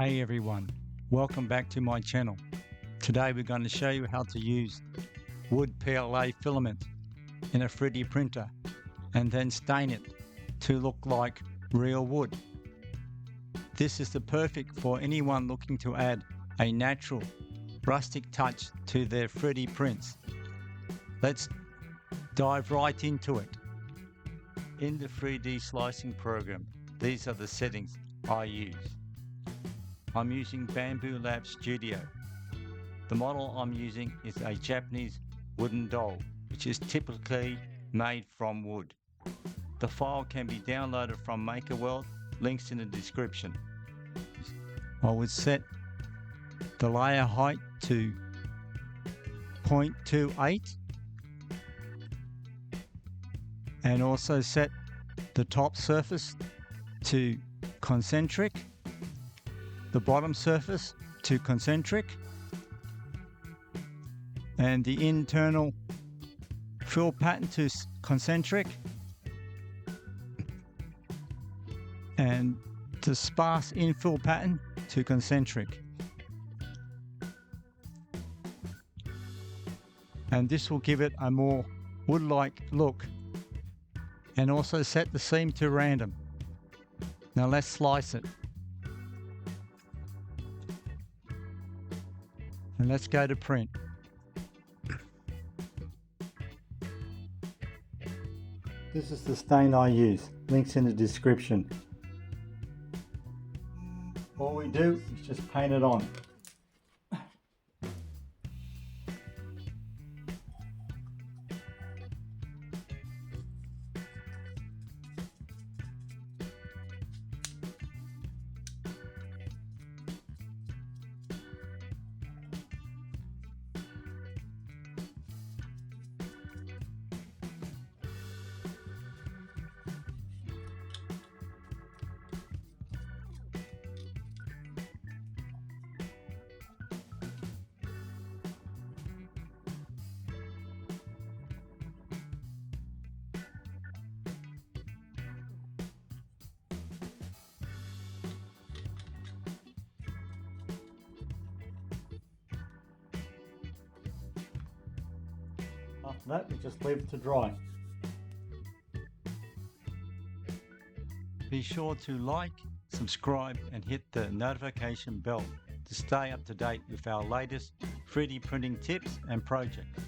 Hey everyone, welcome back to my channel. Today we're going to show you how to use Wood PLA filament in a 3D printer and then stain it to look like real wood. This is the perfect for anyone looking to add a natural, rustic touch to their 3D prints. Let's dive right into it. In the 3D slicing program, these are the settings I use. I'm using Bamboo Lab Studio. The model I'm using is a Japanese wooden doll, which is typically made from wood. The file can be downloaded from MakerWorld, links in the description. I would set the layer height to 0.28 and also set the top surface to concentric, the bottom surface to concentric, and the internal fill pattern to concentric, and the sparse infill pattern to concentric. And this will give it a more wood-like look. And also set the seam to random. Now let's slice it. And let's go to print. This is the stain I use, links in the description. All we do is just paint it on. After that, we just leave it to dry. Be sure to like, subscribe and hit the notification bell to stay up to date with our latest 3D printing tips and projects.